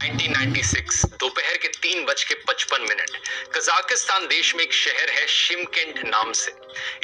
1996 दोपहर के 3:55 कजाकिस्तान देश में एक शहर है शिमकेंट नाम से।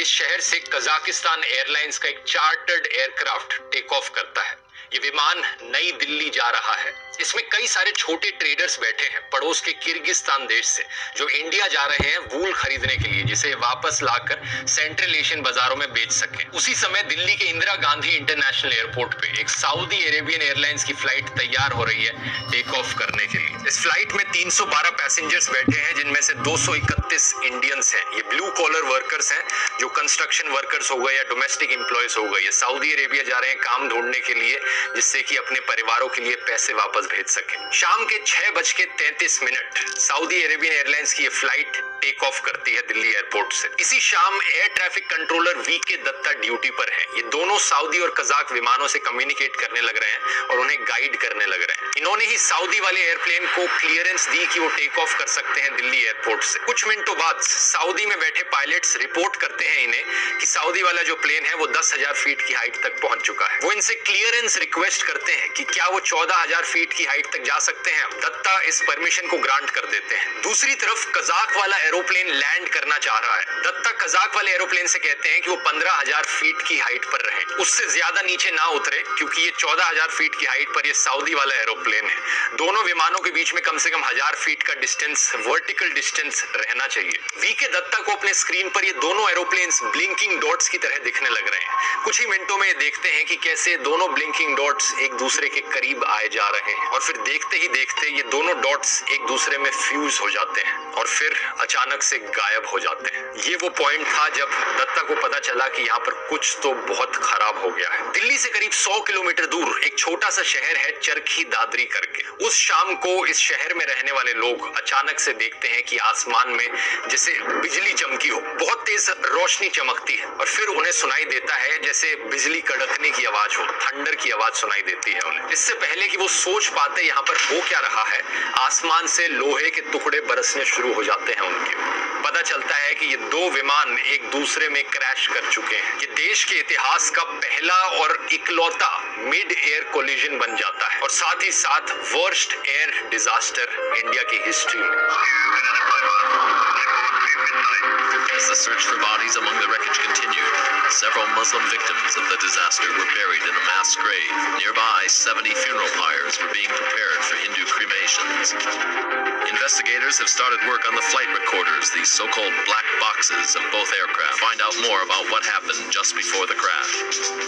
इस शहर से कजाकिस्तान एयरलाइंस का एक चार्टर्ड एयरक्राफ्ट टेक ऑफ करता है। ये विमान नई दिल्ली जा रहा है। इसमें कई सारे छोटे ट्रेडर्स बैठे हैं पड़ोस के किर्गिस्तान देश से, जो इंडिया जा रहे हैं वूल खरीदने के लिए, जिसे वापस लाकर सेंट्रल एशियन बाजारों में बेच सके। उसी समय दिल्ली के इंदिरा गांधी इंटरनेशनल एयरपोर्ट पे एक सऊदी अरेबियन एयरलाइंस की फ्लाइट तैयार हो रही है टेक ऑफ करने के लिए। इस फ्लाइट में 312 पैसेंजर्स बैठे हैं, जिनमें से 231 इंडियंस हैं। ये ब्लू कॉलर वर्कर्स हैं, जो कंस्ट्रक्शन वर्कर्स हो गए या डोमेस्टिक एम्प्लॉयज हो गए। ये सऊदी अरेबिया जा रहे हैं काम ढूंढने के लिए, जिससे कि अपने परिवारों के लिए पैसे वापस भेज सके। शाम के 6:33 सऊदी अरेबियन एयरलाइंस की ये फ्लाइट टेक ऑफ करती है दिल्ली एयरपोर्ट से। इसी शाम air traffic controller V K Datta duty पर है। ये दोनों सऊदी और कजाक विमानों से कम्युनिकेट करने लग रहे हैं और उन्हें गाइड करने लग रहे हैं। इन्होंने ही सऊदी वाले एयरप्लेन को क्लियरेंस दी कि वो टेक ऑफ कर सकते हैं दिल्ली एयरपोर्ट से। कुछ मिनटों बाद सऊदी में बैठे पायलट्स रिपोर्ट करते हैं इन्हें कि सऊदी वाला जो प्लेन है वो 10,000 फीट की हाइट तक पहुंच चुका है। वो इनसे क्लियरेंस रिक्वेस्ट करते हैं कि क्या वो 14,000 फीट की हाइट तक जा सकते हैं। दत्ता इस परमिशन को ग्रांट कर देते हैं। दूसरी तरफ कजाक वाला एरोप्लेन लैंड करना चाह रहा है। दत्ता कजाक वाले एरोप्लेन से कहते हैं कि वो 15,000 फीट की हाइट पर रहे, उससे ज्यादा नीचे ना उतरे, क्योंकि ये 14,000 फीट की हाइट पर ये सऊदी वाला एरोप्लेन है। दोनों विमानों के बीच में कम से कम 1,000 फीट का डिस्टेंस, वर्टिकल डिस्टेंस रहना चाहिए। वीके दत्ता को अपने स्क्रीन पर ये दोनों एरोप्लेन्स ब्लिंकिंग डॉट्स की तरह दिखने लग रहे हैं। कुछ ही मिनटों में देखते हैं कि कैसे दोनों ब्लिंकिंग डॉट्स एक दूसरे के करीब आए जा रहे हैं, और फिर देखते ही देखते ये दोनों डॉट्स एक दूसरे में फ्यूज हो जाते हैं और फिर अचानक से गायब हो जाते हैं। ये वो पॉइंट था जब दत्ता को पता चला कि यहाँ पर कुछ तो बहुत खराब हो गया है। दिल्ली से करीब 100 किलोमीटर दूर एक छोटा सा शहर है चरखी दादरी करके। उस शाम को इस शहर में रहने वाले लोग अचानक से देखते हैं कि आसमान में जैसे बिजली चमकी हो, बहुत तेज रोशनी चमकती है, और फिर उन्हें सुनाई देता है जैसे बिजली कड़कने की आवाज हो, थंडर की आवाज सुनाई देती है उन्हें। इससे पहले कि वो सोच पाते यहाँ पर हो क्या रहा है, आसमान से लोहे के टुकड़े बरसने शुरू हो जाते हैं उनके। पता चलता है कि ये दो विमान एक दूसरे में क्रैश कर चुके हैं। ये देश के इतिहास का पहला और इकलौता मिड एयर कोलिजन बन जाता है, और साथ ही साथ वर्स्ट एयर डिजास्टर इंडिया की हिस्ट्री में। As the search for bodies among the wreckage continued, several Muslim victims of the disaster were buried in a mass grave. Nearby, 70 funeral pyres were being prepared for Hindu cremations. Investigators have started work on the flight recorders, these so-called black boxes of both aircraft, to find out more about what happened just before the crash.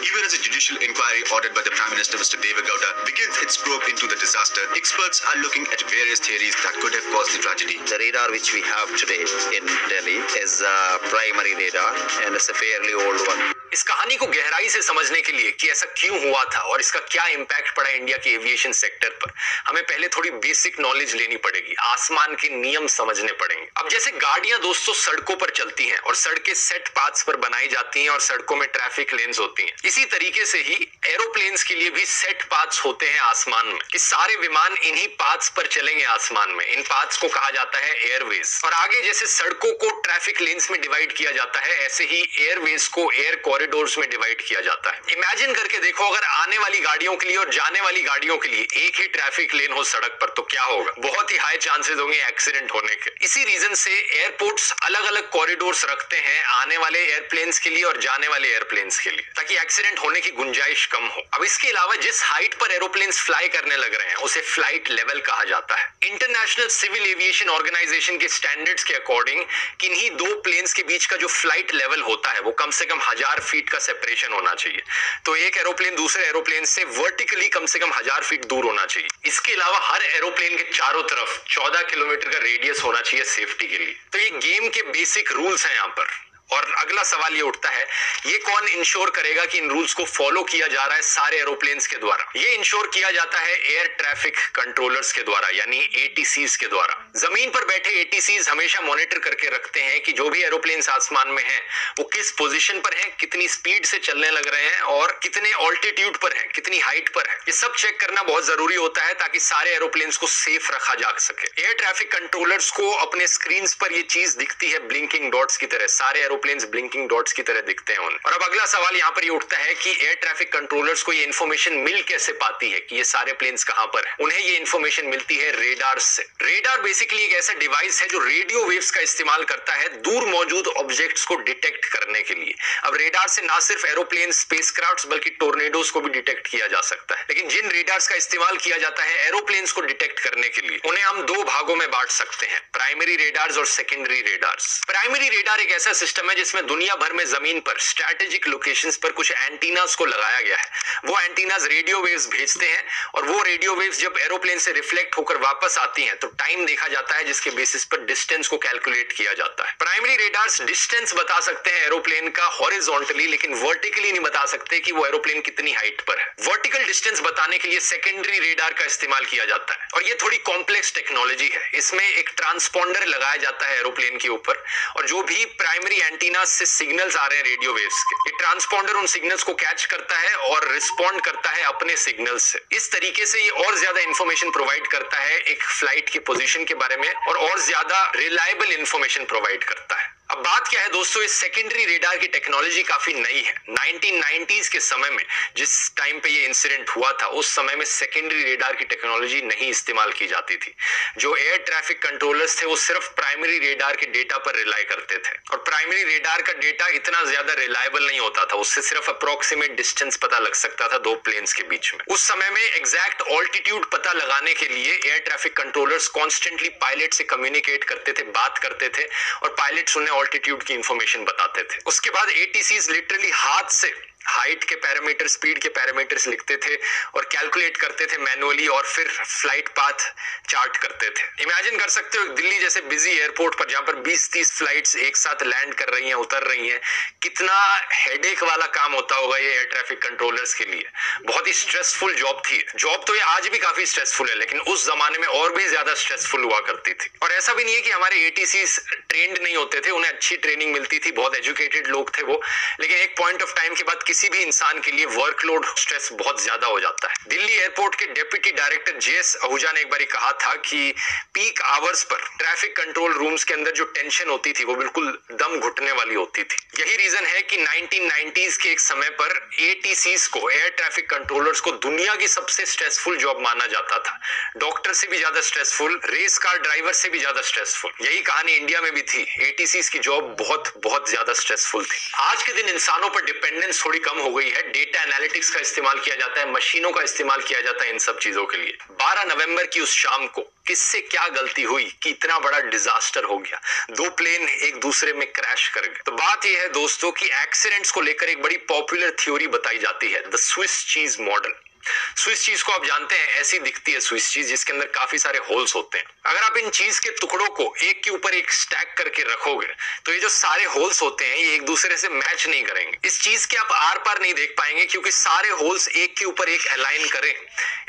Even as a judicial inquiry ordered by the Prime Minister, Mr. Deve Gowda, begins its probe into the disaster, experts are looking at various theories that could have caused the tragedy. The radar which we have today in Delhi is a primary radar and it's a fairly old one. इस कहानी को गहराई से समझने के लिए कि ऐसा क्यों हुआ था और इसका क्या इंपैक्ट पड़ा इंडिया के एविएशन सेक्टर पर, हमें पहले थोड़ी बेसिक नॉलेज लेनी पड़ेगी, आसमान के नियम समझने पड़ेंगे। अब जैसे गाड़ियां दोस्तों सड़कों पर चलती हैं और सड़कें सेट पाथ्स पर बनाई जाती हैं और सड़कों में ट्रैफिक लेन्स होती हैं, इसी तरीके से ही एरोप्लेन्स के लिए भी सेट पाथ्स होते हैं आसमान में, कि सारे विमान इन्हीं पाथ्स पर चलेंगे आसमान में। इन पाथ्स को कहा जाता है एयरवेज। और आगे जैसे सड़कों को ट्रैफिक लेन्स में डिवाइड किया जाता है, ऐसे ही एयरवेज को एयर कॉरिडोर्स में डिवाइड किया जाता है। इमेजिन करके देखो, अगर आने वाली गाड़ियों के लिए और जाने वाली गाड़ियों के लिए एक ही ट्रैफिक लेन हो सड़क पर, तो क्या होगा? बहुत ही हाई चांसेस होंगे एक्सीडेंट होने के। इसी रीजन से एयरपोर्ट्स अलग अलग कॉरिडोर्स रखते हैं आने वाले एयरप्लेन्स के लिए और जाने वाले एयरप्लेन्स के लिए, ताकि एक्सीडेंट होने की गुंजाइश कम हो। अब इसके अलावा जिस हाइट पर एरोप्लेन्स फ्लाई करने लग रहे हैं उसे फ्लाइट लेवल कहा जाता है। इंटरनेशनल सिविल एविएशन ऑर्गेनाइजेशन के स्टैंडर्ड्स के अकॉर्डिंग किन्हीं दो प्लेन्स के बीच का जो फ्लाइट लेवल होता है वो कम से कम 1,000 फीट का सेपरेशन होना चाहिए। तो एक एरोप्लेन दूसरे एरोप्लेन से वर्टिकली कम से कम 1,000 फीट दूर होना चाहिए। इसके अलावा हर एरोप्लेन के चारों तरफ 14 किलोमीटर का रेडियस होना चाहिए सेफ्टी के लिए। तो ये गेम के बेसिक रूल्स हैं यहाँ पर। और अगला सवाल ये उठता है, ये कौन इंश्योर करेगा कि इन रूल्स को फॉलो किया जा रहा है सारे एरोप्लेन्स के द्वारा? ये इंश्योर किया जाता है एयर ट्रैफिक कंट्रोलर्स के द्वारा, यानी एटीसीज के द्वारा। जमीन पर बैठे एटीसीज हमेशा मॉनिटर करके रखते हैं कि जो भी एरोप्लेन्स आसमान में हैं वो किस पोजीशन पर हैं, कितनी स्पीड से चलने लग रहे हैं और कितने ऑल्टीट्यूड पर हैं, कितनी हाइट पर है। ये सब चेक करना बहुत जरूरी होता है ताकि सारे एरोप्लेन्स को सेफ रखा जा सके। एयर ट्रैफिक कंट्रोलर्स को अपने स्क्रीन पर ये चीज दिखती है ब्लिंकिंग डॉट्स की तरह। सारे एरोप्लेन्स ब्लिंकिंग डॉट्स की तरह दिखते हैं उन्हें। और अब अगला सवाल यहाँ पर ये उठता है कि एयर ट्रैफिक कंट्रोलर्स को ये इन्फॉर्मेशन मिल कैसे पाती है कि ये सारे प्लेन्स कहां पर है। उन्हें ये इन्फॉर्मेशन मिलती है रेडार से। रेडार बेसिकली एक ऐसा डिवाइस है जो रेडियो वेव्स का इस्तेमाल करता है दूर मौजूद ऑब्जेक्ट्स को डिटेक्ट करने के लिए। अब रेडार से ना सिर्फ एरोप्लेन, स्पेसक्राफ्ट्स बल्कि टोर्नेडोज को भी डिटेक्ट किया जा सकता है। लेकिन जिन रेडार्स का इस्तेमाल किया जाता है एरोप्लेन्स को डिटेक्ट करने के लिए, उन्हें हम दो भागों में बांट सकते हैं, प्राइमरी रेडार्स और सेकेंडरी रेडार्स। प्राइमरी रेडार एक ऐसा सिस्टम है जिसमें दुनिया भर में जमीन पर स्ट्रैटेजिक लोकेशंस पर कुछ एंटीनास को लगाया गया है। वो एंटीनास रेडियो वेव्स भेजते हैं और वो रेडियो वेव्स जब एरोप्लेन से रिफ्लेक्ट होकर वापस आती हैं तो टाइम देखा जाता है जिसके बेसिस पर डिस्टेंस को कैलकुलेट किया जाता है। प्राइमरी रेडार्स डिस्टेंस बता सकते हैं एरोप्लेन का हॉरिजॉन्टली, लेकिन वर्टिकली नहीं बता सकते कि वो एरोप्लेन कितनी हाइट पर है। वर्टिकल डिस्टेंस बताने के लिए सेकेंडरी रेडार का इस्तेमाल किया जाता है और ये थोड़ी कॉम्प्लेक्स टेक्नोलॉजी है। इसमें एक ट्रांसपॉन्डर लगाया जाता है एरोप्लेन के ऊपर और जो भी प्राइमरी एंटीना से सिग्नल्स आ रहे हैं रेडियो वेव्स के, ये ट्रांसपॉन्डर उन सिग्नल्स को कैच करता है और रिस्पॉन्ड करता है अपने सिग्नल्स से। इस तरीके से ये और ज्यादा इंफॉर्मेशन प्रोवाइड करता है एक फ्लाइट की पोजीशन के बारे में और ज्यादा रिलायबल इंफॉर्मेशन प्रोवाइड करता है। अब बात क्या है दोस्तों, इस सेकेंडरी रेडार की टेक्नोलॉजी काफी नई है। 1990s के समय में जिस टाइम पे ये इंसिडेंट हुआ था, उस समय में सेकेंडरी रेडार की टेक्नोलॉजी नहीं इस्तेमाल की जाती थी। जो एयर ट्रैफिक कंट्रोलर्स थे वो सिर्फ प्राइमरी रेडार के डेटा पर रिलाई करते थे और प्राइमरी रेडार का डेटा इतना ज्यादा रिलायबल नहीं होता था। उससे सिर्फ अप्रोक्सीमेट डिस्टेंस पता लग सकता था दो प्लेन्स के बीच में। उस समय में एग्जैक्ट ऑल्टीट्यूड पता लगाने के लिए air traffic controllers constantly pilot से कम्युनिकेट करते थे, बात करते थे और पायलट्स उन्हें ऑल्टीट्यूड की इंफॉर्मेशन बताते थे। उसके बाद ATCs लिटरली हाथ से हाइट के पैरामीटर, स्पीड के पैरामीटर्स लिखते थे और कैलकुलेट करते थे मैनुअली और फिर फ्लाइट पाथ चार्ट करते थे। इमेजिन कर सकते हो दिल्ली जैसे बिजी एयरपोर्ट पर जहां पर 20-30 फ्लाइट्स एक साथ लैंड कर रही हैं, उतर रही हैं, कितना हेडेक वाला काम होता होगा ये एयर ट्रैफिक कंट्रोलर्स के लिए। बहुत ही स्ट्रेसफुल जॉब थी। जॉब तो ये आज भी काफी स्ट्रेसफुल है, लेकिन उस जमाने में और भी ज्यादा स्ट्रेसफुल हुआ करती थी। और ऐसा भी नहीं है कि हमारे ATCs ट्रेंड नहीं होते थे, उन्हें अच्छी ट्रेनिंग मिलती थी, बहुत एजुकेटेड लोग थे वो, लेकिन एक पॉइंट ऑफ टाइम के बाद किसी भी इंसान के लिए वर्कलोड, स्ट्रेस बहुत ज्यादा हो जाता है। दिल्ली एयरपोर्ट के डेप्यूटी डायरेक्टर JS आहूजा ने एक बार कहा था कि peak hours per traffic control rooms के अंदर जो टेंशन होती थी वो बिल्कुल दम घुटने वाली होती थी। यही रीजन है कि 1990s के एक समय पर ATCs को, एयर ट्रैफिक कंट्रोलर्स को दुनिया की सबसे स्ट्रेसफुल जॉब माना जाता था। डॉक्टर से भी ज्यादा स्ट्रेसफुल, रेस कार ड्राइवर से भी ज्यादा स्ट्रेसफुल। यही कहानी इंडिया में भी थी। ATCs की जॉब बहुत ज्यादा स्ट्रेसफुल थी। आज के दिन इंसानों पर डिपेंडेंस थोड़ी कम हो गई है। डेटा एनालिटिक्स का इस्तेमाल किया जाता है, मशीनों का इस्तेमाल किया जाता है इन सब चीजों के लिए। 12 नवंबर की उस शाम को किससे क्या गलती हुई कि इतना बड़ा डिजास्टर हो गया, दो प्लेन एक दूसरे में क्रैश कर गए। तो बात यह है दोस्तों कि एक्सीडेंट्स को लेकर एक बड़ी पॉपुलर थ्योरी बताई जाती है, the Swiss cheese model. Swiss cheese को आप जानते हैं, ऐसी दिखती है स्विस चीज जिसके अंदर काफी सारे होल्स होते हैं। अगर आप इन चीज के टुकड़ों को एक के ऊपर एक स्टैक करके रखोगे तो ये जो सारे होल्स होते हैं ये एक दूसरे से मैच नहीं करेंगे। इस चीज के आप आर पार नहीं देख पाएंगे क्योंकि सारे होल्स एक के ऊपर एक अलाइन करें,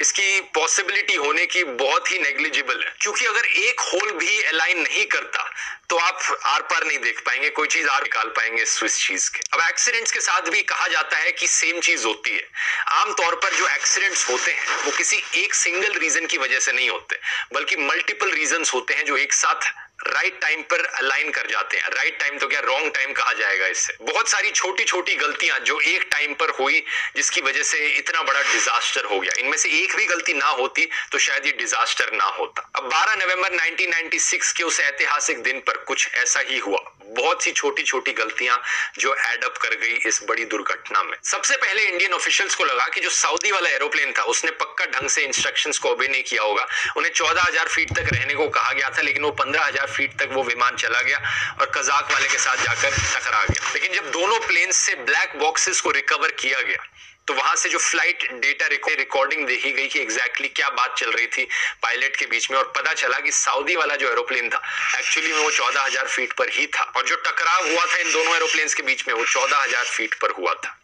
इसकी पॉसिबिलिटी होने की बहुत ही नेग्लिजिबल है। क्योंकि अगर एक होल भी अलाइन नहीं करता तो आप आर पार नहीं देख पाएंगे, कोई चीज आर निकाल पाएंगे स्विस चीज के। अब एक्सीडेंट्स के साथ भी कहा जाता है कि सेम चीज होती है। आमतौर पर जो एक्सीडेंट्स होते हैं वो किसी एक सिंगल रीजन की वजह से नहीं होते, बल्कि मल्टीपल रीजंस होते हैं जो एक साथ राइट टाइम पर अलाइन कर जाते हैं। राइट टाइम तो क्या, रॉन्ग टाइम कहा जाएगा इससे। बहुत सारी छोटी छोटी गलतियां जो एक टाइम पर हुई जिसकी वजह से इतना बड़ा डिजास्टर हो गया, इनमें से एक भी गलती ना होती तो शायद ये डिजास्टर ना होता। अब 12 नवंबर 1996 के उस ऐतिहासिक दिन पर कुछ ऐसा ही हुआ। बहुत सी छोटी छोटी गलतियां जो एड अप कर गई इस बड़ी दुर्घटना में। सबसे पहले इंडियन ऑफिशियल्स को लगा कि जो सऊदी वाला एरोप्लेन था उसने पक्का ढंग से इंस्ट्रक्शंस को ओबे नहीं किया होगा। उन्हें 14,000 फीट तक रहने को कहा गया था, लेकिन वो 15,000 फीट तक वो विमान चला गया और कजाक वाले के साथ जाकर टकरा गया। लेकिन जब दोनों प्लेन से ब्लैक बॉक्सेस को रिकवर किया गया तो वहां से जो फ्लाइट डेटा रिकॉर्डिंग देखी गई कि एग्जैक्टली क्या बात चल रही थी पायलट के बीच में, और पता चला कि सऊदी वाला जो एरोप्लेन था एक्चुअली में वो 14,000 फीट पर ही था और जो टकराव हुआ था इन दोनों एरोप्लेन्स के बीच में वो 14,000 फीट पर हुआ था।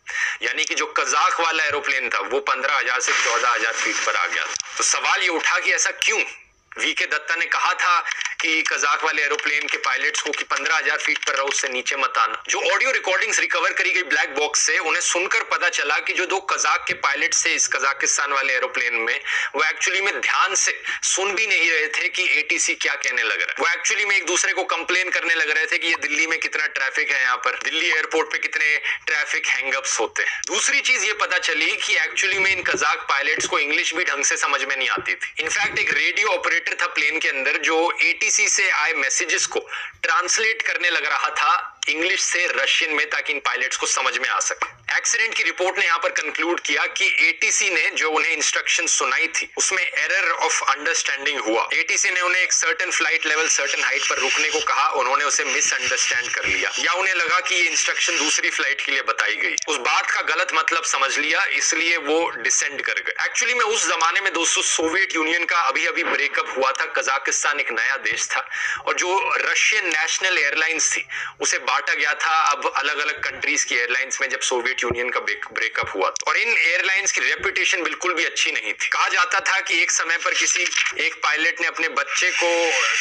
यानी कि जो कजाक वाला एरोप्लेन था वो 15,000 से 14,000 फीट पर आ गया था। तो सवाल ये उठा कि ऐसा क्यों? VK दत्ता ने कहा था कि कजाक वाले एरोप्लेन के पायलट्स को कि 15,000 फीट पर रहो, उससे नीचे मत आना। जो ऑडियो रिकॉर्डिंग्स रिकवर करी गई ब्लैक बॉक्स से, उन्हें सुनकर पता चला कि जो 2 कजाक के पायलट्स से इस कजाकिस्तान वाले एरोप्लेन में, वो एक्चुअली में ध्यान से सुन भी नहीं रहे थे कि एटीसी क्या कहने लग रहा है। वो एक्चुअली में एक दूसरे को कंप्लेन करने लग रहे थे कि ये दिल्ली में कितना ट्रैफिक है, यहाँ पर दिल्ली एयरपोर्ट पे कितने ट्रैफिक हैंगअप्स होते हैं। दूसरी चीज ये पता चली कि एक्चुअली में इन कजाक पायलट्स को इंग्लिश भी ढंग से समझ में नहीं आती थी। इनफैक्ट एक रेडियो ऑपरेटर था प्लेन के अंदर जो एटीसी से आए मैसेजेस को ट्रांसलेट करने लग रहा था इंग्लिश से रशियन में, ताकि इन पायलट्स को समझ में आ सके। एक्सीडेंट की रिपोर्ट ने यहां पर कंक्लूड किया कि एटीसी ने जो उन्हें इंस्ट्रक्शन सुनाई थी उसमें एरर ऑफ अंडरस्टैंडिंग हुआ। एटीसी ने उन्हें एक certain flight level, certain height पर रुकने को कहा, उन्होंने उसे मिसअंडरस्टैंड कर लिया, या उन्हें लगा कि ये इंस्ट्रक्शन दूसरी फ्लाइट के लिए बताई गई। उस बात का गलत मतलब समझ लिया, इसलिए वो डिसेंड कर गए। एक्चुअली में उस जमाने में दोस्तों सोवियत यूनियन का अभी अभी ब्रेकअप हुआ था, कजाकिस्तान एक नया देश था, और जो रशियन नेशनल एयरलाइंस थी उसे बांटा गया था अब अलग अलग कंट्रीज की एयरलाइंस में, जब सोवियत यूनियन का ब्रेकअप हुआ। और इन एयरलाइंस की रेपुटेशन बिल्कुल भी अच्छी नहीं थी। कहा जाता था कि एक समय पर किसी एक पायलट ने अपने बच्चे को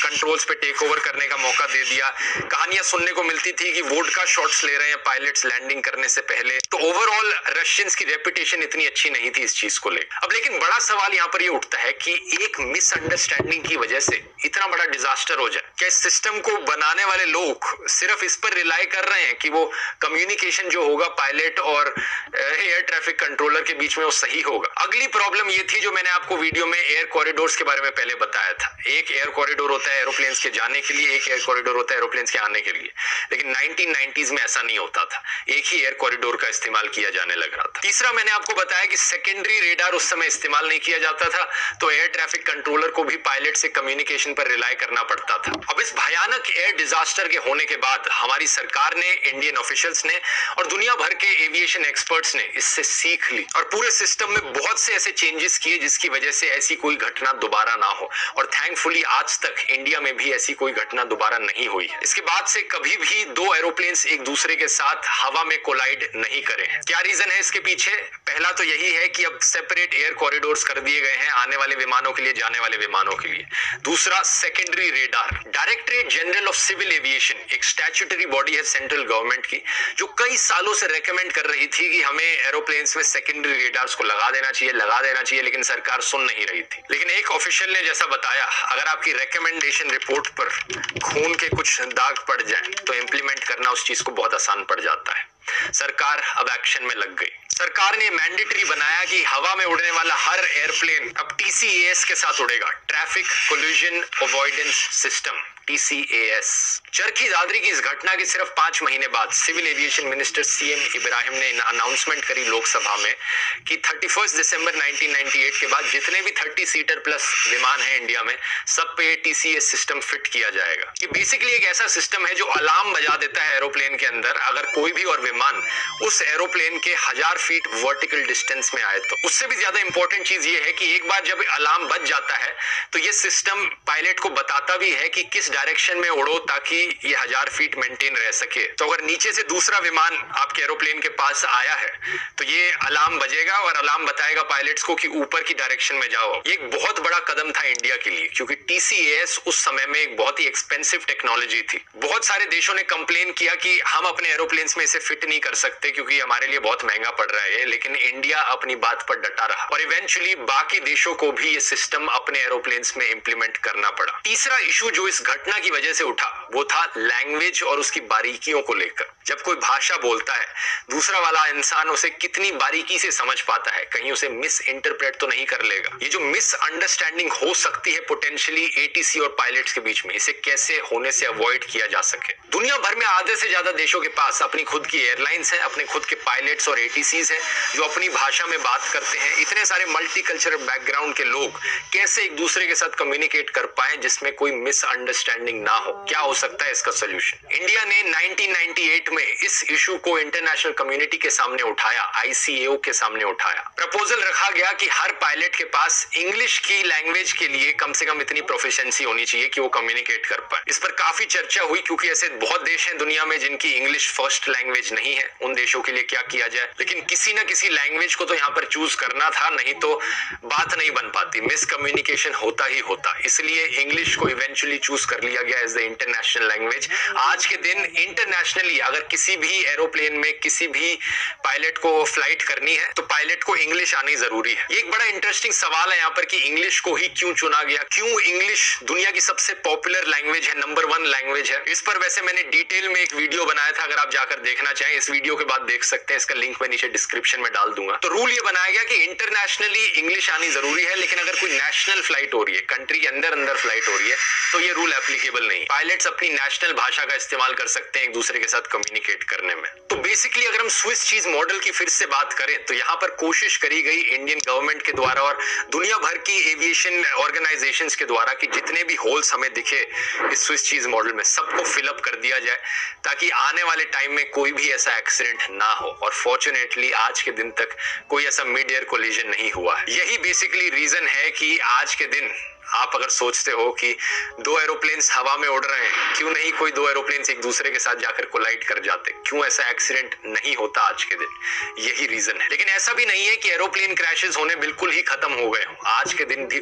कंट्रोल्स पे टेक ओवर करने का मौका दे दिया। कहानियां सुनने को मिलती थी कि वोडका शॉट्स ले रहे हैं पायलट्स लैंडिंग करने से पहले। तो ओवरऑल रशियंस की रेपुटेशन इतनी अच्छी नहीं थी इस चीज को लेकर। अब लेकिन बड़ा सवाल यहाँ पर ये उठता है कि एक मिसअंडरस्टैंडिंग की वजह से इतना बड़ा डिजास्टर हो जाए। क्या इस सिस्टम को बनाने वाले लोग सिर्फ इस पर रिलाई कर रहे हैं कि वो कम्युनिकेशन जो होगा पायलट और एयर ट्रैफिक कंट्रोलर के बीच में वो सही होगा? अगली प्रॉब्लम ये थी जो मैंने आपको वीडियो में एयर कॉरिडोर्स के बारे में पहले बताया था। एक एयर कॉरिडोर होता है एरोप्लेन्स के जाने के लिए, एक एयर कॉरिडोर होता है एरोप्लेन्स के आने के लिए। लेकिन 1990s में ऐसा नहीं होता था, एक ही एयर कॉरिडोर का इस्तेमाल किया जाने लग रहा था। तीसरा मैंने आपको बताया कि सेकेंडरी रेडार उस समय इस्तेमाल नहीं किया जाता था, तो एयर ट्रैफिक कंट्रोलर को भी पायलट से कम्युनिकेशन पर रिलाई करना पड़ता था। अब इस भयानक एयर डिजास्टर के होने के बाद हमारी सरकार ने, इंडियन ऑफिशियल्स ने और दुनिया भर के एविएशन एक्सपर्ट्स ने इससे सीख ली और पूरे सिस्टम में बहुत से ऐसे चेंजेस किए जिसकी वजह से ऐसी कोई घटना दोबारा ना हो। और थैंकफुली आज तक इंडिया में भी ऐसी कोई घटना दोबारा नहीं हुई है। इसके बाद से कभी भी 2 एरोप्लेन्स एक दूसरे के साथ हवा में कोलाइड नहीं करे। क्या रीजन है इसके पीछे? पहला तो यही है कि अब सेपरेट एयर कॉरिडोर्स कर दिए गए हैं आने वाले विमानों के लिए, जाने वाले विमानों के लिए। दूसरा, secondary radar. Directorate General of Civil Aviation एक स्टैट्यूटरी बॉडी है सेंट्रल गवर्नमेंट की, जो कई सालों से रेकमेंड कर रही थी कि हमें एरोप्लेन्स में सेकेंडरी रेडार्स को लगा देना चाहिए, लेकिन सरकार सुन नहीं रही थी। लेकिन एक ऑफिशियल ने जैसा बताया, अगर आपकी रिकमेंडेशन रिपोर्ट पर खून के कुछ दाग पड़ जाए तो इंप्लीमेंट करना उस चीज को बहुत आसान पड़ जाता है। सरकार अब एक्शन में लग गई। सरकार ने मैंडेटरी बनाया कि हवा में उड़ने वाला हर एयरप्लेन अब TCAS के साथ उड़ेगा, traffic collision avoidance system, TCAS। Charkhi Dadri की इस घटना के सिर्फ 5 महीने बाद civil aviation minister CM Ibrahim ने अनाउंसमेंट करी लोकसभा में कि 31 दिसंबर 1998 के बाद जितने भी 30 सीटर प्लस विमान हैं इंडिया में, सब पे TCAS सिस्टम फिट किया जाएगा। ये बेसिकली एक ऐसा सिस्टम है जो अलार्म बजा देता है एरोप्लेन के अंदर अगर कोई भी और विमान उस एरोप्लेन के 1000 फीट वर्टिकल डिस्टेंस में आए तो। उससे भी ज्यादा इंपॉर्टेंट चीज ये है कि एक बार जब अलार्म बज जाता है तो ये सिस्टम पायलट को बताता भी है कि किस डायरेक्शन में उड़ो ताकि ये 1000 फीट मेंटेन रह सके। तो अगर नीचे से दूसरा विमान आपके एरोप्लेन के पास आया है तो ये अलार्म बजेगा और अलार्म बताएगा पायलट्स को कि ऊपर की डायरेक्शन में जाओ। ये एक बहुत बड़ा कदम था इंडिया के लिए, क्योंकि TCAS उस समय में एक बहुत ही एक्सपेंसिव टेक्नोलॉजी थी। बहुत सारे देशों ने कंप्लेन किया कि हम अपने एरोप्लेन्स में इसे फिट नहीं कर सकते क्योंकि हमारे लिए बहुत महंगा पड़ रहा है, लेकिन इंडिया अपनी बात पर डटा रहा और इवेंचुअली बाकी देशों को भी ये सिस्टम अपने एरोप्लेन्स में इंप्लीमेंट करना पड़ा। तीसरा इशू जो इस घटना की वजह से उठा वो था लैंग्वेज और उसकी बारीकियों को लेकर। जब कोई भाषा बोलता है, दूसरा वाला इंसान उसे कितनी बारीकी से समझ पाता है, कहीं उसे मिस इंटरप्रेट तो नहीं कर लेगा। ये जो मिसअंडरस्टैंडिंग हो सकती है पोटेंशियली ATC और पायलट्स के बीच में, इसे कैसे होने से अवॉइड किया जा सके। दुनिया भर में आधे से ज्यादा देशों के पास अपनी खुद की एयरलाइंस है, अपने खुद के पायलट्स और ATCs हैं जो अपनी भाषा में बात करते हैं। इतने सारे मल्टीकल्चरल बैकग्राउंड के लोग कैसे एक दूसरे के साथ कम्युनिकेट कर पाए जिसमें कोई मिसअंडरस्टैंडिंग ना हो? क्या हो सकता है इसका सोल्यूशन? इंडिया ने 1998 में इस इशू को इंटरनेशनल कम्युनिटी के सामने उठाया, ICAO के सामने उठाया। प्रपोजल रखा गया कि हर पायलट के पास इंग्लिश की लैंग्वेज के लिए कम से कम इतनी प्रोफिशिएंसी होनी चाहिए कि वो कम्युनिकेट कर पाए। इस पर काफी चर्चा हुई क्योंकि ऐसे बहुत देश हैं दुनिया में जिनकी इंग्लिश फर्स्ट लैंग्वेज नहीं है। उन देशों के लिए क्या किया जाए, लेकिन किसी ना किसी लैंग्वेज को तो यहाँ पर चूज करना था, नहीं तो बात नहीं बन पाती, मिसकम्युनिकेशन होता ही होता। इसलिए इंग्लिश को इवेंचुअली चूज कर लिया गया एज द इंटरनेशनल लैंग्वेज। आज के दिन इंटरनेशनली अगर किसी भी एरोप्लेन में किसी भी पायलट को फ्लाइट करनी है तो पायलट को इंग्लिश आनी जरूरी है। ये एक बड़ा इंटरेस्टिंग सवाल है यहाँ पर कि इंग्लिश को ही क्यों चुना गया, क्यों इंग्लिश दुनिया की सबसे पॉपुलर लैंग्वेज है, नंबर 1 लैंग्वेज है। इस पर वैसे मैंने डिटेल में एक वीडियो बनाया था, अगर आप जाकर देखना चाहें इस वीडियो के बाद देख सकते हैं, इसका लिंक मैं नीचे डिस्क्रिप्शन में डाल दूंगा। तो रूल ये बनाया गया कि इंटरनेशनली इंग्लिश आनी जरूरी है, लेकिन अगर कोई नेशनल फ्लाइट हो रही है, कंट्री के अंदर फ्लाइट हो रही है, तो ये रूल एप्लीकेबल नहीं। पायलट्स अपनी नेशनल भाषा का इस्तेमाल कर सकते हैं एक दूसरे के साथ कम्युनिकेट करने में। तो बेसिकली अगर हम स्विस चीज मॉडल की फिर से बात करें तो यहाँ पर कोशिश करी गई इंडियन गवर्नमेंट के द्वारा और दुनिया भर की एविएशन ऑर्गेनाइजेशंस के द्वारा कि जितने भी होल्स हमें दिखे इस स्विस चीज मॉडल में सबको फिलअप कर दिया जाए, ताकि आने वाले टाइम में कोई भी ऐसा एक्सीडेंट ना हो। और फॉर्चुनेटली आज के दिन तक कोई ऐसा मिड एयर कोलिजन नहीं हुआ है। यही बेसिकली रीजन है कि आज के दिन आप अगर सोचते हो कि 2 एरोप्लेन्स हवा में उड़ रहे हैं, क्यों नहीं कोई 2 एरोप्लेन्स एक दूसरे के साथ जाकर कोलाइड कर जाते, क्यों ऐसा एक्सीडेंट नहीं होता आज के दिन, यही रीजन है। लेकिन ऐसा भी नहीं है कि एरोप्लेन क्रैशेस होने बिल्कुल ही खत्म हो गए हो। आज के दिन भी